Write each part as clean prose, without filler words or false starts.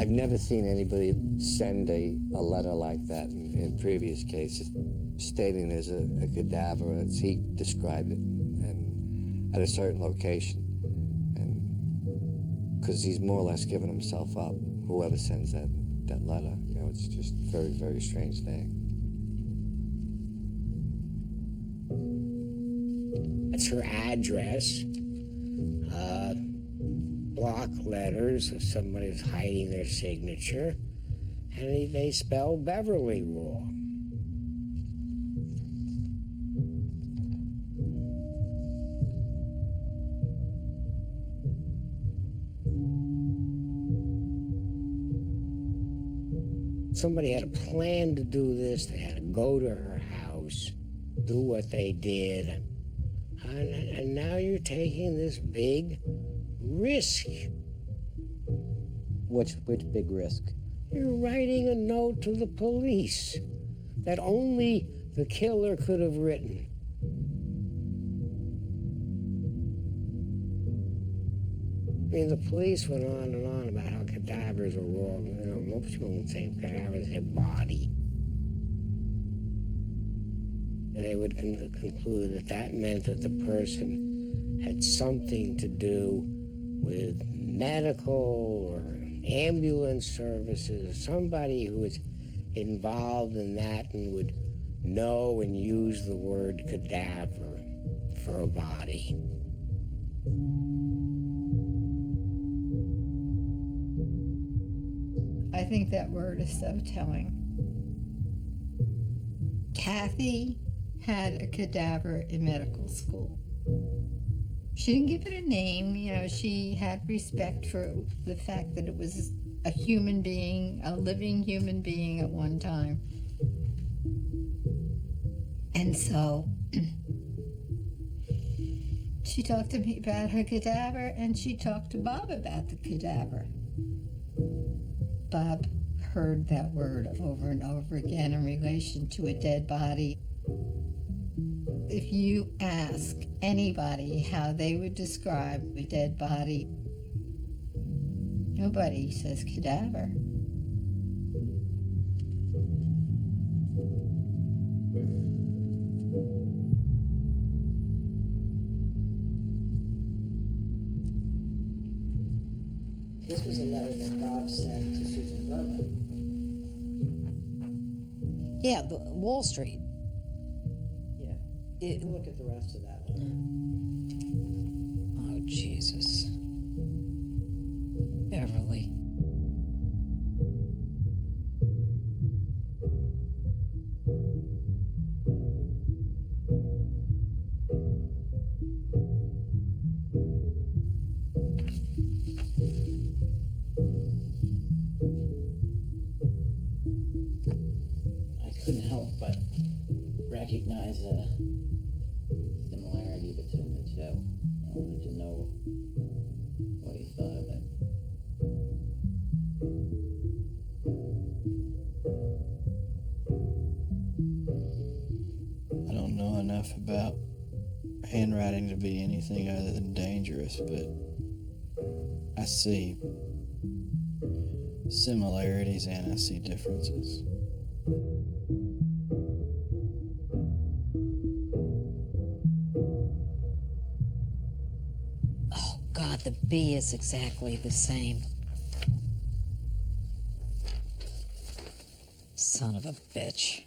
I've never seen anybody send a letter like that in previous cases, stating there's a cadaver, as he described it, and at a certain location. And because he's more or less given himself up, whoever sends that letter, you know, it's just a very, very strange thing. That's her address. Block letters if somebody's hiding their signature, and they spell Beverly wrong. Somebody had a plan to do this. They had to go to her house, do what they did, and now you're taking this big risk. Which big risk? You're writing a note to the police that only the killer could have written. I mean, the police went on and on about how cadavers are wrong. You know, most people would say cadavers have body. And they would conclude that that meant that the person had something to do with medical or ambulance services, somebody who was involved in that and would know and use the word cadaver for a body. I think that word is so telling. Kathy had a cadaver in medical school. She didn't give it a name, you know, she had respect for the fact that it was a human being, a living human being at one time. And so she talked to me about her cadaver, and she talked to Bob about the cadaver. Bob heard that word over and over again in relation to a dead body. If you ask anybody how they would describe a dead body, nobody says cadaver. This was a letter that Bob sent to Susan Berman. Yeah, the Wall Street. Look at the rest of that letter. Oh, Jesus. Beverly. I couldn't help but recognize a similarity between the two. I wanted to know what he thought of it. I don't know enough about handwriting to be anything other than dangerous, but I see similarities and I see differences. Oh, God, the B is exactly the same. Son of a bitch.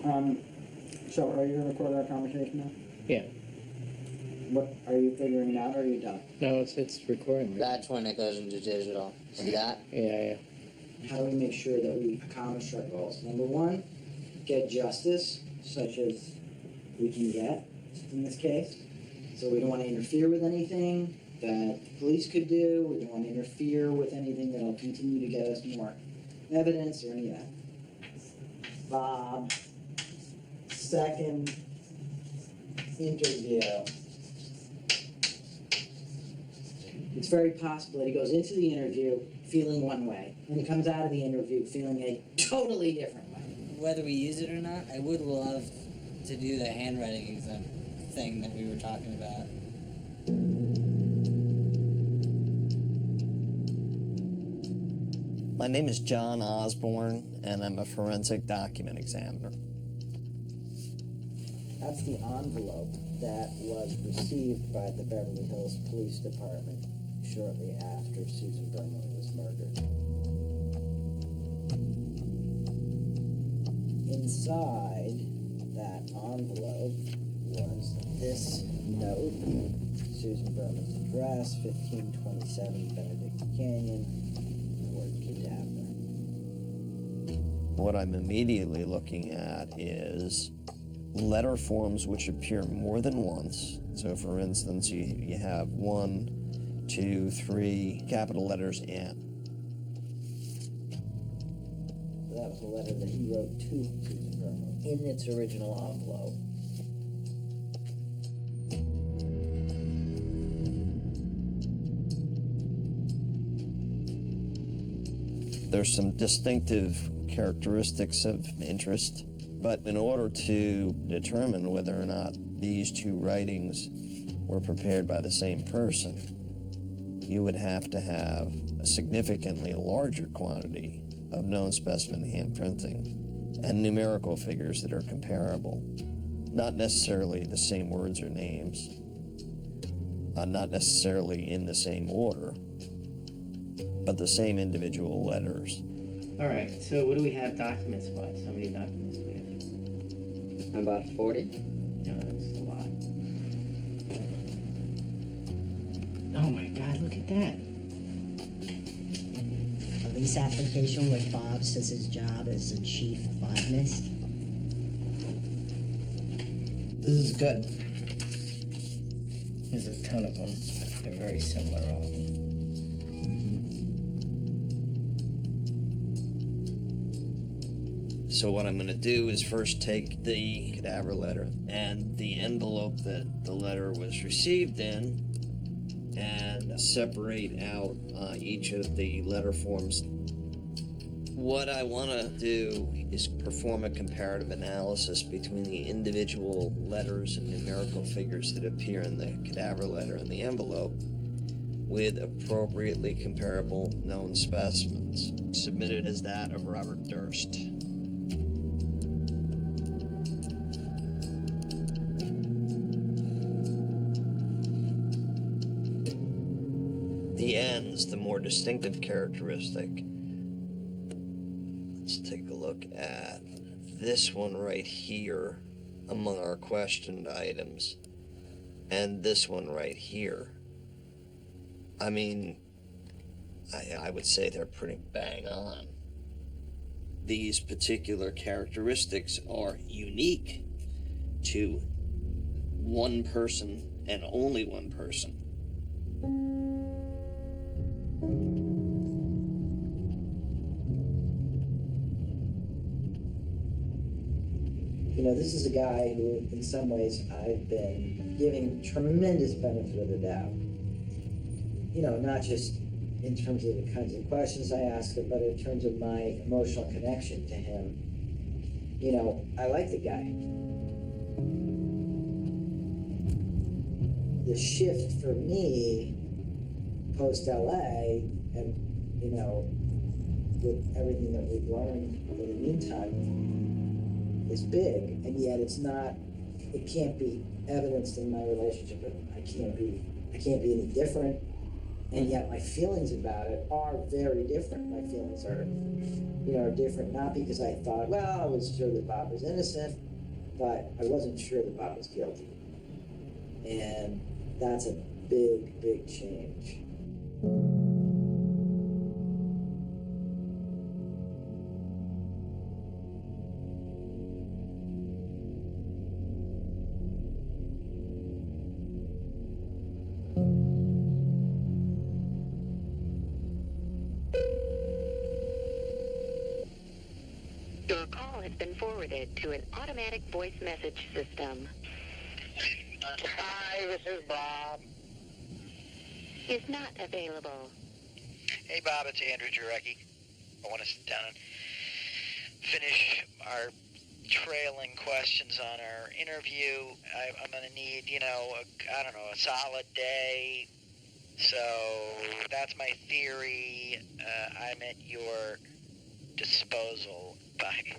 So are you gonna record our conversation now? Yeah. What, are you figuring it out or are you done? No, it's recording. Right? That's when it goes into digital. See that? Yeah. How do we make sure that we accomplish our goals? Number one, get justice, such as we can get in this case. So we don't want to interfere with anything that the police could do. We don't want to interfere with anything that'll continue to get us more evidence or any of that. Bob, second interview. It's very possible that he goes into the interview feeling one way, and he comes out of the interview feeling a totally different way. Whether we use it or not, I would love to do the handwriting exam thing that we were talking about. My name is John Osborne, and I'm a forensic document examiner. That's the envelope that was received by the Beverly Hills Police Department shortly after Susan Berman was murdered. Inside that envelope was this note, Susan Berman's address, 1527 Benedict Canyon, word cadaver. What I'm immediately looking at is letter forms which appear more than once. So for instance, you have 1, 2, 3 capital letters N. That was a letter that he wrote to Susan Berman in its original envelope. There's some distinctive characteristics of interest, but in order to determine whether or not these two writings were prepared by the same person, you would have to have a significantly larger quantity of known specimen handprinting and numerical figures that are comparable. Not necessarily the same words or names, not necessarily in the same order, but the same individual letters. All right, so what do we have documents-wise? How many documents do we have? About 40? No, that's a lot. Oh my God, look at that. A lease application where Bob says his job is a chief botanist. This is good. There's a ton of them. They're very similar all. So what I'm going to do is first take the cadaver letter and the envelope that the letter was received in and separate out each of the letter forms. What I want to do is perform a comparative analysis between the individual letters and numerical figures that appear in the cadaver letter and the envelope with appropriately comparable known specimens, submitted as that of Robert Durst. The N's, the more distinctive characteristic. Let's take a look at this one right here among our questioned items, and this one right here. I mean, I would say they're pretty bang on. These particular characteristics are unique to one person and only one person. You know, this is a guy who, in some ways, I've been giving tremendous benefit of the doubt. You know, not just in terms of the kinds of questions I ask him, but in terms of my emotional connection to him. You know, I like the guy. The shift for me, post-LA, and, you know, with everything that we've learned in the meantime, is big, and yet it's not, it can't be evidenced in my relationship with him. I can't be any different. And yet my feelings about it are very different. My feelings are, are different, not because I thought, well, I was sure that Bob was innocent, but I wasn't sure that Bob was guilty. And that's a big, big change. Your call has been forwarded to an automatic voice message system. Hi, this is Bob. Is not available. Hey, Bob, it's Andrew Jarecki. I want to sit down and finish our trailing questions on our interview. I'm going to need, a solid day. So that's my theory. I'm at your disposal. Bye.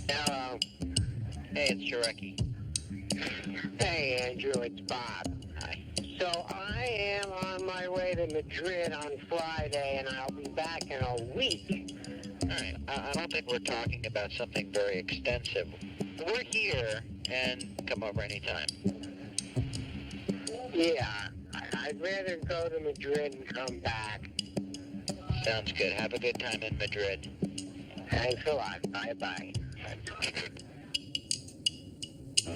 Hello. Hey, it's Jarecki. Hey, Andrew, it's Bob. Hi. So I am on my way to Madrid on Friday, and I'll be back in a week. All right. I don't think we're talking about something very extensive. We're here, and come over anytime. Yeah, I'd rather go to Madrid and come back. Sounds good. Have a good time in Madrid. Thanks a lot. Bye-bye.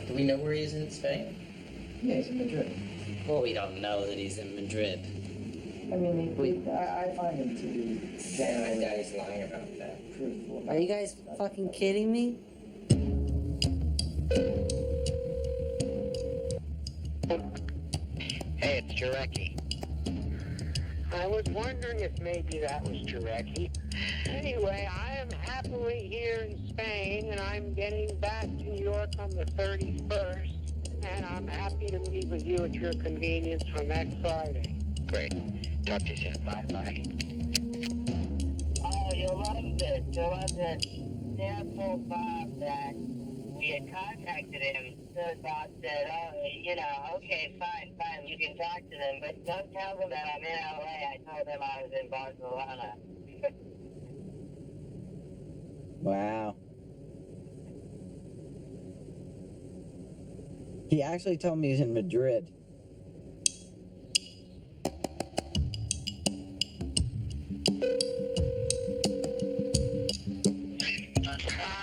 Do we know where he is in Spain? Yeah, he's in Madrid. Well, we don't know that he's in Madrid. I mean, I find him to be My daddy's lying about that. truthful. Are you guys fucking kidding me? Hey, it's Jarecki. I was wondering if maybe that was Jarecki. Anyway, I am happily here in Spain, and I'm getting back to New York on the 31st, and I'm happy to meet with you at your convenience for next Friday. Great. Talk to you soon. Bye-bye. Oh, you'll love this. You'll love this. Dad told Bob that we had contacted him. So Bob said, okay, fine, you can talk to them, but don't tell them that I'm in LA. I told them I was in Barcelona. Wow. He actually told me he's in Madrid.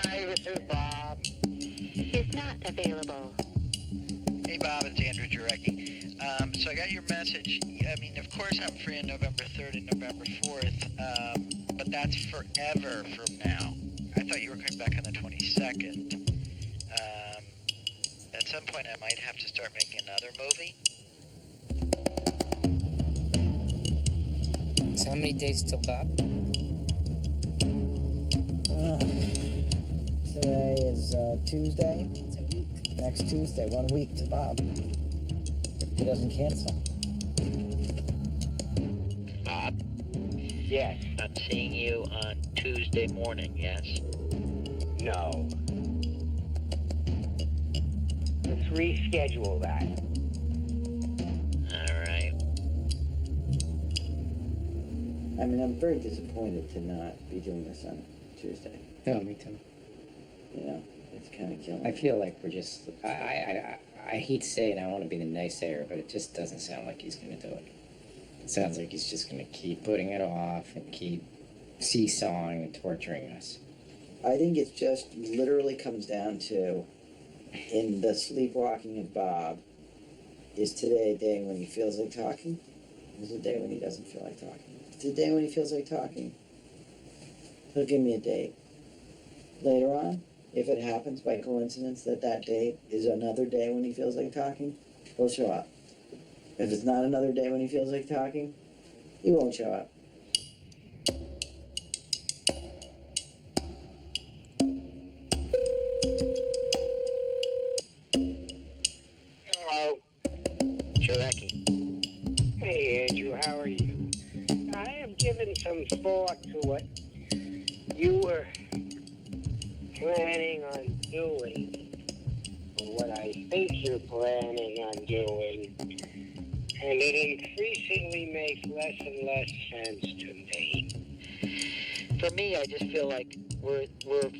Hi, this is Bob. Is not available. Hey, Bob, it's Andrew Jarecki. So I got your message. I mean, of course I'm free on November 3rd and November 4th, but that's forever from now. I thought you were coming back on the 22nd. At some point I might have to start making another movie. So how many days till Bob? Today is Tuesday. It's a week. Next Tuesday, 1 week to Bob. If he doesn't cancel. Bob, Yes. I'm seeing you on Tuesday morning, yes? No. Let's reschedule that. All right. I mean, I'm very disappointed to not be doing this on Tuesday. No, me too. It's kind of killing I me. feel like we're just. I hate to say it. I don't want to be the naysayer, but it just doesn't sound like he's going to do it. It sounds like he's just going to keep putting it off and keep seesawing and torturing us. I think it just literally comes down to, in the sleepwalking of Bob, is today a day when he feels like talking? Is it a day when he doesn't feel like talking? If it's a day when he feels like talking, he'll give me a date. Later on, if it happens by coincidence that that date is another day when he feels like talking, he'll show up. If it's not another day when he feels like talking, he won't show up. Hello. Jarecki. Hey, Andrew, how are you? I am given some thought to what you were planning on doing, or what I think you're planning on doing, and it increasingly makes less and less sense to me. For me, I just feel like we're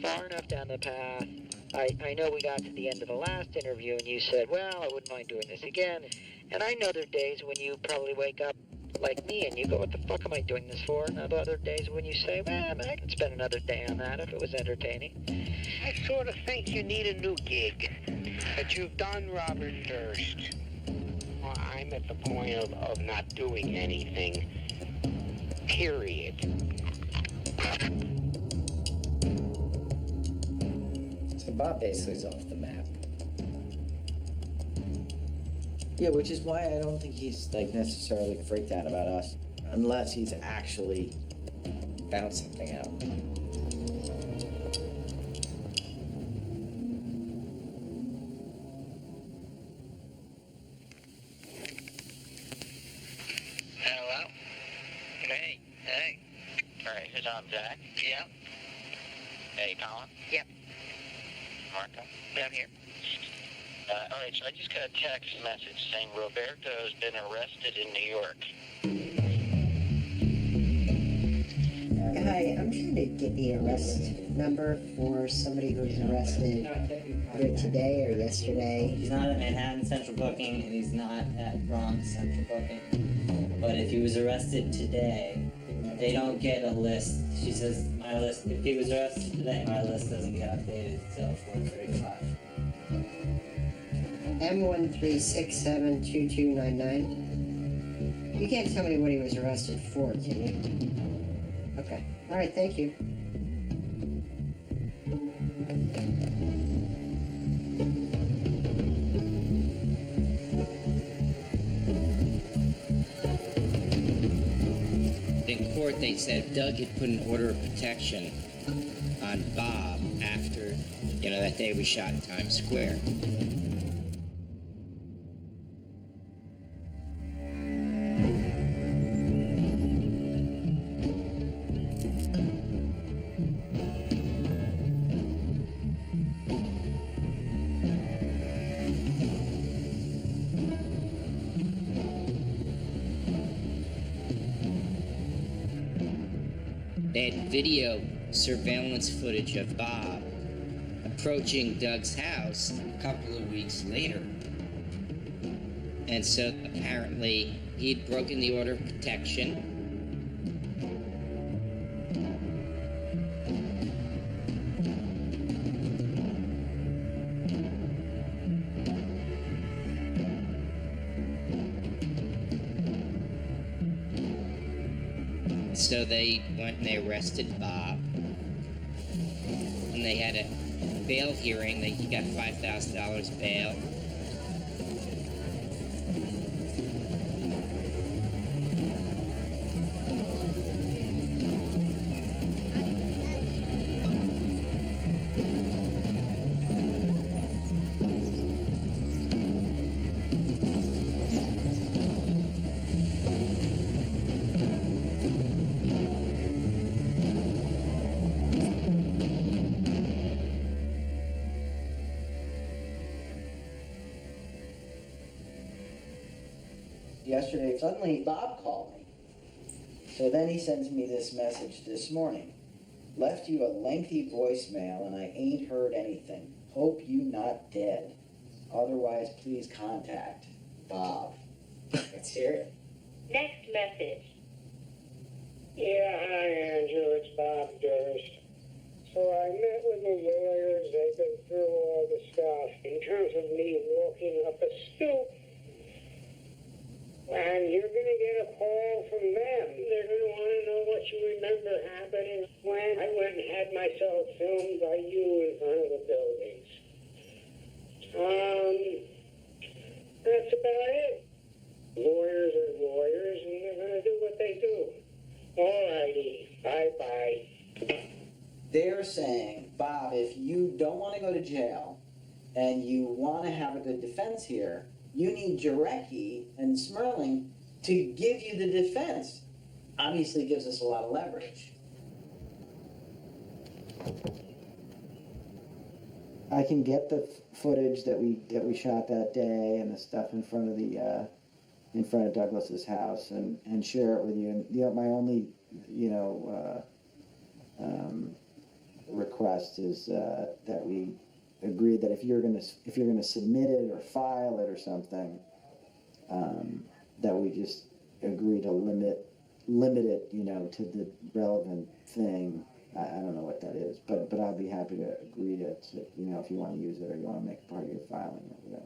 far enough down the path. I know we got to the end of the last interview and you said, well, I wouldn't mind doing this again. And I know there are days when you probably wake up like me and you go, what the fuck am I doing this for? And other days when you say, well, I can spend another day on that if it was entertaining. I sort of think you need a new gig, that you've done Robert Durst. Well, I'm at the point of not doing anything, period. So Bob basically is off the map. Yeah, which is why I don't think he's like necessarily freaked out about us, unless he's actually found something out. Hello? Hey. All right, who's on, Jack? Yeah. Hey, Colin? Yep. Marco? I'm here. All right, so I just got a text message saying Roberto's been arrested in New York. Hi, I'm trying to get the arrest number for somebody who was arrested either today or yesterday. He's not at Manhattan Central Booking, and he's not at Bronx Central Booking. But if he was arrested today, they don't get a list. She says, my list, if he was arrested today, my list doesn't get updated until 4:35. M13672299. You can't tell me what he was arrested for, can you? Okay. All right, thank you. In court, they said Doug had put an order of protection on Bob after, that day we shot in Times Square. They had video surveillance footage of Bob approaching Doug's house a couple of weeks later. And so apparently he'd broken the order of protection. So they went and they arrested Bob, and they had a bail hearing. He got $5,000 bail. Yesterday, suddenly Bob called me. So then he sends me this message this morning. Left you a lengthy voicemail and I ain't heard anything. Hope you not dead. Otherwise, please contact Bob. Let's hear it. Next message. Yeah, hi, Andrew. It's Bob Durst. So I met with the lawyers. They've been through all the stuff in terms of me walking up a stoop. And you're going to get a call from them. They're going to want to know what you remember happening when I went and had myself filmed by you in front of the buildings. That's about it. Lawyers are lawyers, and they're going to do what they do. All righty. Bye-bye. They're saying, Bob, if you don't want to go to jail and you want to have a good defense here, you need Jarecki and Smerling to give you the defense. obviously gives us a lot of leverage. I can get the footage that we shot that day and the stuff in front of Douglas's house and share it with you. And my only request is that we agree that if you're gonna submit it or file it or something, that we just agree to limit it, to the relevant thing. I don't know what that is, but I'd be happy to agree to if you want to use it or you want to make it part of your filing or whatever.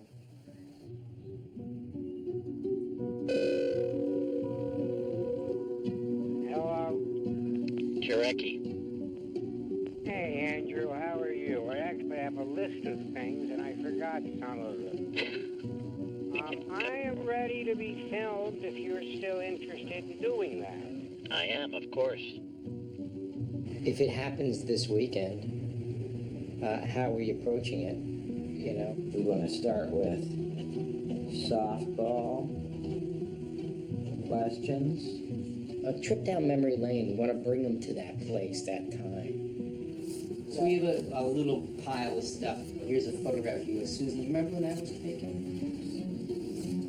Hello? Jarecki. Hey, Andrew, how are you? I actually have a list of things, and I forgot some of them. I am ready to be filmed if you're still interested in doing that. I am, of course. If it happens this weekend, how are we approaching it? We want to start with softball questions. A trip down memory lane, we want to bring them to that place, that time. So we have a little pile of stuff. Here's a photograph of you with Susan. You remember when that was taken?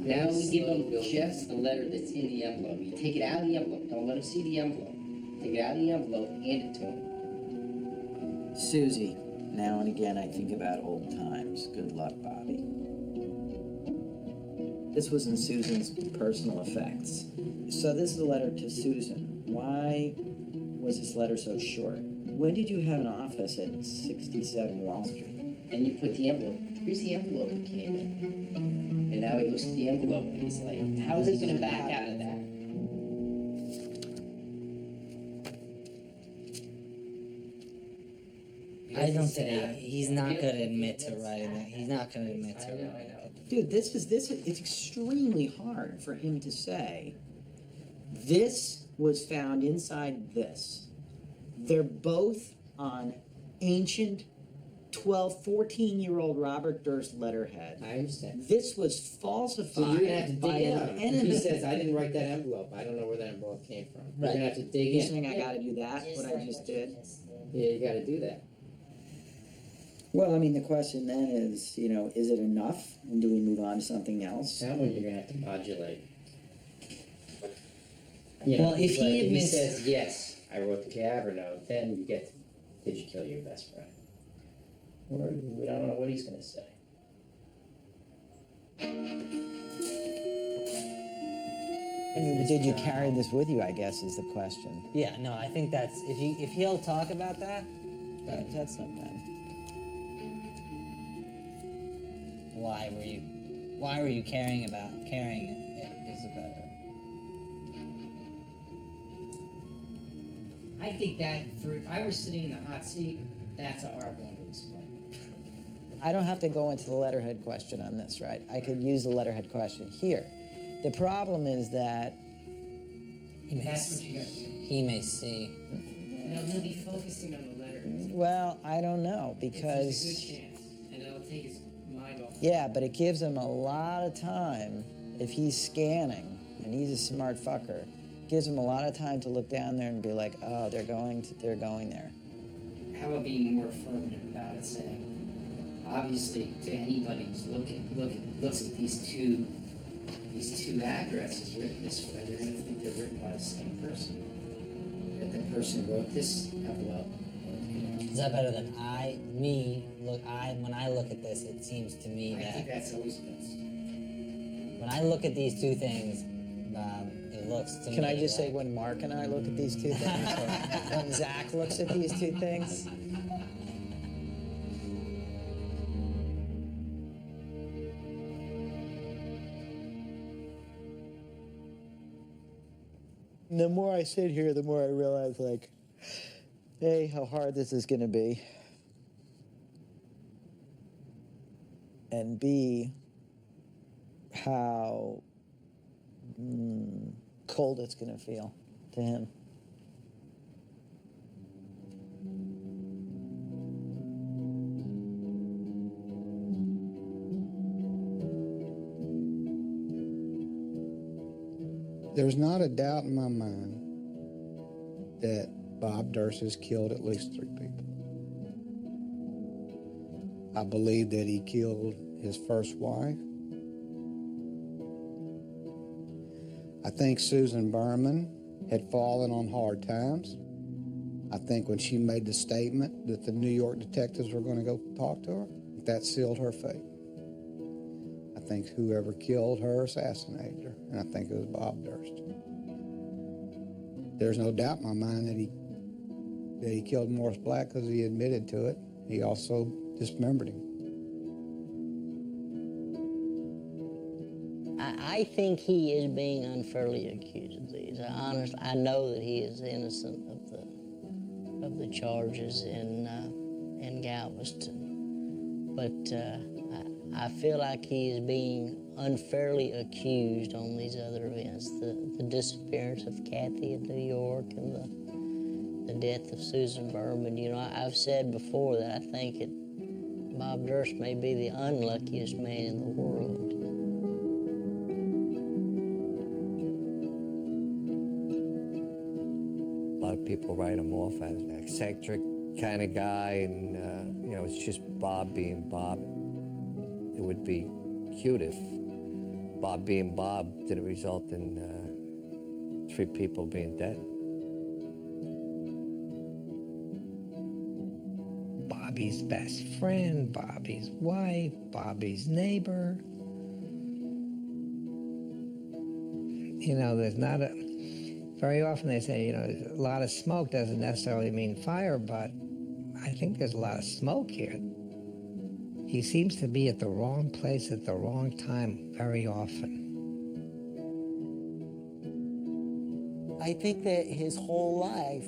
Now we give them just the letter that's in the envelope. You take it out of the envelope. Don't let them see the envelope. Take it out of the envelope, hand it to them. Susie, now and again I think about old times. Good luck, Bobby. This was in Susan's personal effects. So this is a letter to Susan. Why was this letter so short? When did you have an office at 67 Wall Street? And you put the envelope. Here's the envelope that came in. And now he looks at the envelope and he's like, how is he going to back out of that? I don't think he's not going to admit to writing it. He's not going to admit to writing it. Dude, it's extremely hard for him to say, this was found inside this. They're both on ancient 14-year-old Robert Durst letterhead. I understand. This was falsified So you're going to have to by dig it an out. enemy. He says, I didn't write that envelope. I don't know where that envelope came from. You're Right. going to have to dig You're in. saying I got to do that, what I just did? Yeah, you got to do that. Well, I mean, the question then is, is it enough? And do we move on to something else? That one you're going to have to modulate. Well, if he If admits- says, yes, I wrote the Gabber note, then you get, did you kill your best friend? Or we don't know what he's going to say. Did you carry this with you, I guess, is the question. Yeah, no, I think that's if he'll talk about that. That's not bad. Why were you carrying it? Is a better. I think that if I were sitting in the hot seat, that's a hard one to explain. I don't have to go into the letterhead question on this, right? I could use the letterhead question here. The problem is that That's what you got to do. He may see. No, he'll be focusing on the letter. well, I don't know, There's a because good chance, and it'll take his mind off. yeah, but it gives him a lot of time if he's scanning, and he's a smart fucker. Gives him a lot of time to look down there and be like, oh, they're going there. How about being more affirmative about it, saying, obviously, to anybody who's looks at these two addresses written this way, they're going to think they're written by the same person. That the person wrote this envelope. Is that better than when I look at this, it seems to me I that think that's always best. when I look at these two things, it looks to me. Can I just like, say when Mark and I look at these two things, or when Zach looks at these two things? The more I sit here, the more I realize, like, A, how hard this is going to be, and B, how cold it's going to feel to him. There's not a doubt in my mind that Bob Durst has killed at least 3 people. I believe that he killed his first wife. I think Susan Berman had fallen on hard times. I think when she made the statement that the New York detectives were going to go talk to her, that sealed her fate. I think whoever killed her assassinated her, and I think it was Bob Durst. There's no doubt in my mind that he killed Morris Black because he admitted to it. He also dismembered him. I think he is being unfairly accused of these. I know that he is innocent of the charges in Galveston, but I feel like he is being unfairly accused on these other events. The disappearance of Kathy in New York and the death of Susan Berman. You know, I've said before that I think Bob Durst may be the unluckiest man in the world. A lot of people write him off as an eccentric kind of guy, and you know, it's just Bob being Bob. It would be cute if Bob being Bob didn't result in 3 people being dead. Bobby's best friend, Bobby's wife, Bobby's neighbor. You know, there's not very often they say, you know, a lot of smoke doesn't necessarily mean fire, but I think there's a lot of smoke here. He seems to be at the wrong place at the wrong time very often. I think that his whole life,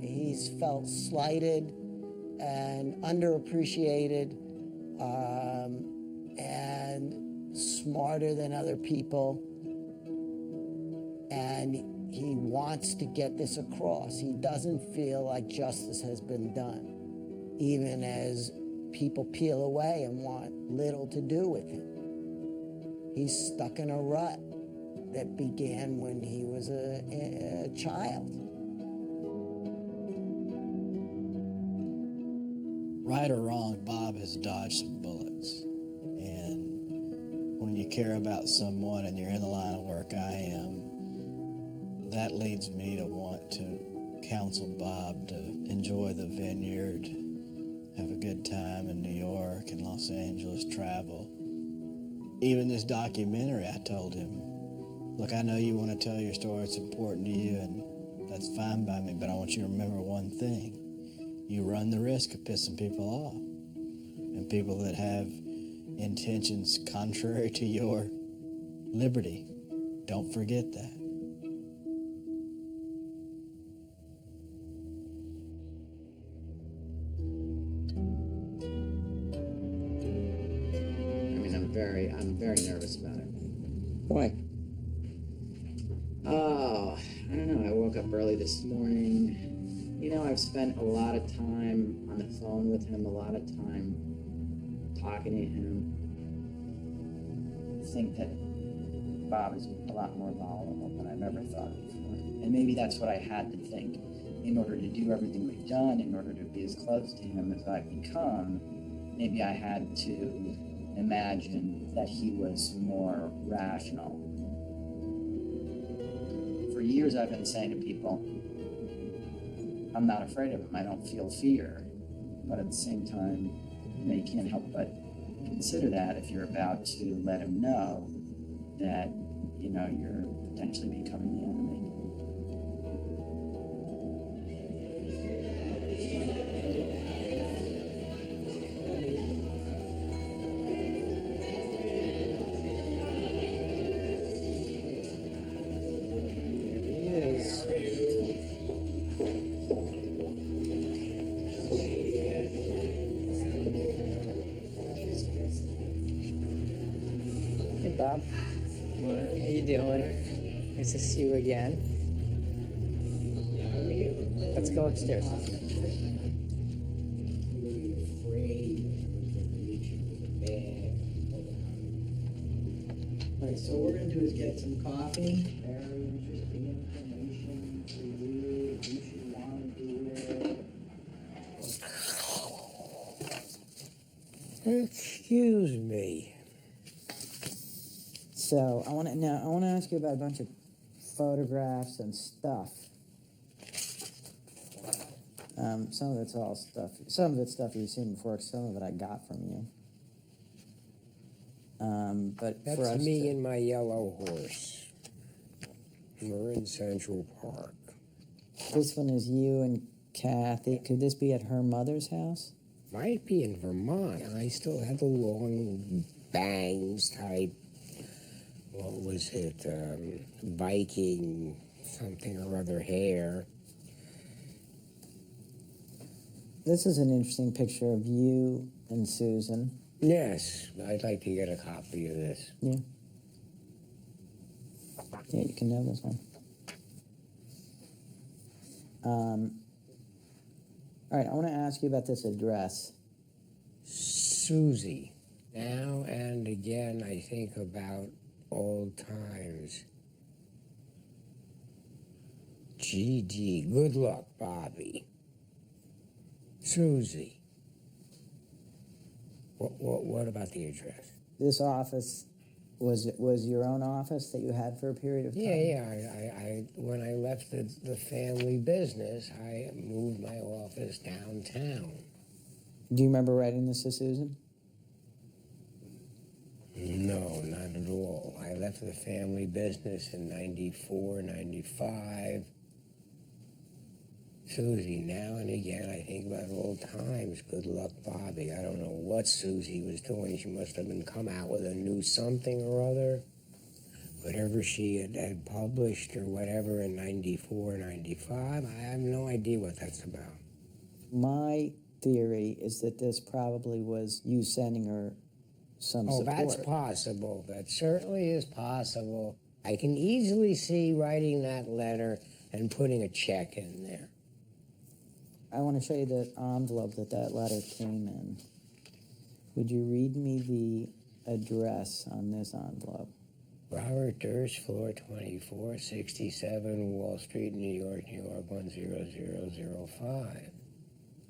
he's felt slighted and underappreciated and smarter than other people. And he wants to get this across. He doesn't feel like justice has been done, even as people peel away and want little to do with him. He's stuck in a rut that began when he was a child. Right or wrong, Bob has dodged some bullets. And when you care about someone and you're in the line of work I am, that leads me to want to counsel Bob to enjoy the vineyard, have a good time in New York and Los Angeles, travel. Even this documentary, I told him, look, I know you want to tell your story, it's important to you, and that's fine by me, but I want you to remember one thing. You run the risk of pissing people off. And people that have intentions contrary to your liberty. Don't forget that. I'm very nervous about it. Why? Oh, I don't know. I woke up early this morning. You know, I've spent a lot of time on the phone with him, a lot of time talking to him. I think that Bob is a lot more vulnerable than I've ever thought before. And maybe that's what I had to think. In order to do everything we've done, in order to be as close to him as I've become, maybe I had to imagine that he was more rational. For years I've been saying to people, I'm not afraid of him, I don't feel fear. But at the same time, you know, you can't help but consider that if you're about to let him know that, you know, you're potentially becoming the enemy. Bob, what are you doing? Nice to see you again. Let's go upstairs. Alright, so what we're gonna do is get some coffee. Very interesting information for you. You should Excuse me. So I want to ask you about a bunch of photographs and stuff. Some of it's all stuff. Some of it's stuff you've seen before. Some of it I got from you. But That's for us me and my yellow horse. We're in Central Park. This one is you and Kathy. Could this be at her mother's house? Might be in Vermont. I still have the long bangs type. What was it? Viking something or other hair. This is an interesting picture of you and Susan. Yes, I'd like to get a copy of this. Yeah. Yeah, you can have this one. All right, I want to ask you about this address. Susie. Now and again, I think about old times. GG, good luck, Bobby. Susie. What about the address? This office was your own office that you had for a period of time? Yeah. When I left the family business, I moved my office downtown. Do you remember writing this to Susan? No, not at all. I left the family business in 94, 95. Susie, now and again, I think about old times. Good luck, Bobby. I don't know what Susie was doing. She must have been come out with a new something or other. Whatever she had published or whatever in 94, 95. I have no idea what that's about. My theory is that this probably was you sending her some support. That's possible. That certainly is possible. I can easily see writing that letter and putting a check in there. I want to show you the envelope that letter came in. Would you read me the address on this envelope? Robert Durst, floor 24, 67 Wall Street, New York, 10005.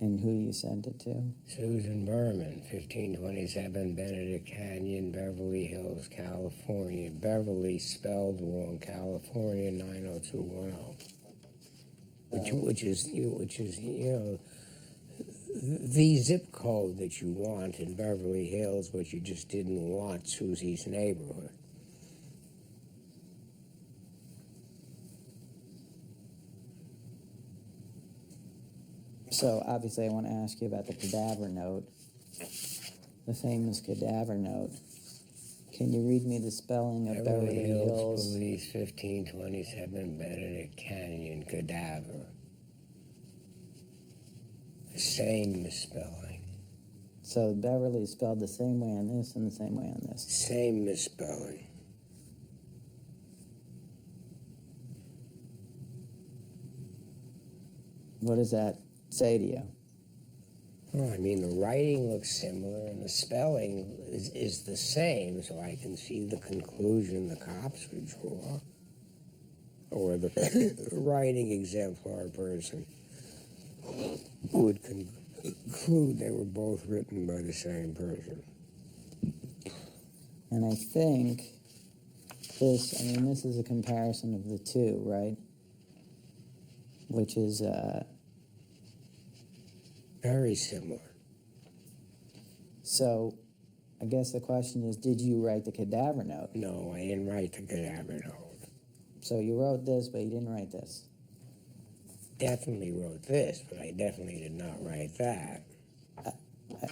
And who you sent it to? Susan Berman, 1527 Benedict Canyon, Beverly Hills, California. Beverly spelled wrong, California 90210. Which is the zip code that you want in Beverly Hills, but you just didn't want Susie's neighborhood. So obviously I want to ask you about the cadaver note, the famous cadaver note. Can you read me the spelling of Beverly Hills? Police, 1527 Benedict Canyon, cadaver. The same misspelling. So Beverly is spelled the same way on this and the same way on this. Same misspelling. What does that say to you? Well, I mean, the writing looks similar and the spelling is the same, so I can see the conclusion the cops would draw. Or the writing exemplar person would conclude they were both written by the same person. And I think this is a comparison of the two, right? Which is very similar. So I guess the question is, did you write the cadaver note? No, I didn't write the cadaver note. So you wrote this, but you didn't write this? Definitely wrote this, but I definitely did not write that.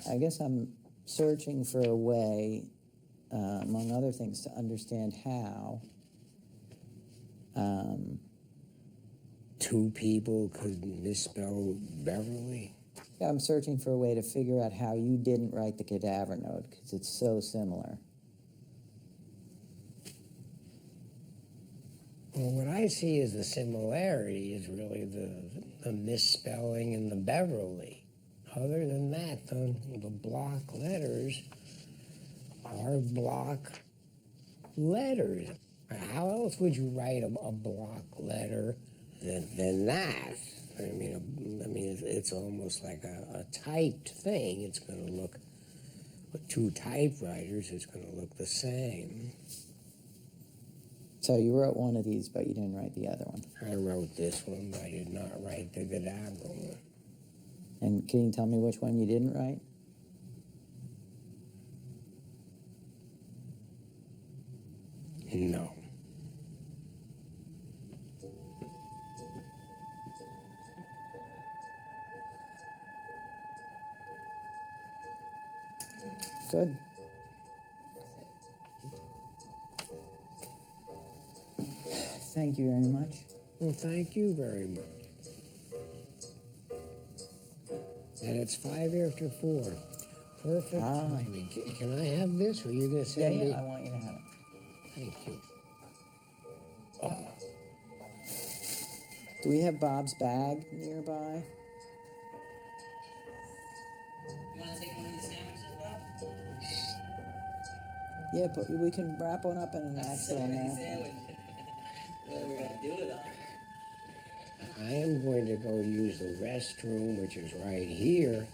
I guess I'm searching for a way, among other things, to understand how two people could misspell Beverly. Yeah, I'm searching for a way to figure out how you didn't write the cadaver note, because it's so similar. Well, what I see as the similarity is really the misspelling in the Beverly. Other than that, the block letters are block letters. How else would you write a block letter than that? I mean, it's almost like a typed thing. It's going to look with two typewriters, it's going to look the same. So you wrote one of these, but you didn't write the other one. I wrote this one, but I did not write the Gadaver one. And can you tell me which one you didn't write? No. Good. Thank you very much. Well, thank you very much. And it's 4:05. Perfect timing. Can I have this, or are you going to send me? I want you to have it. Thank you. Do we have Bob's bag nearby? You want to take one of these sandwiches, Bob? Yeah, but we can wrap one up in an actual napkin. Sandwich. What are we going to do with them? I am going to go use the restroom, which is right here.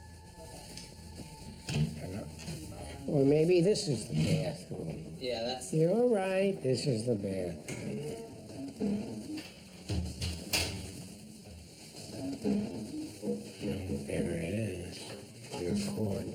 Or maybe this is the bathroom. Yeah, that's... You're right, this is the bathroom. There it is. Your cord.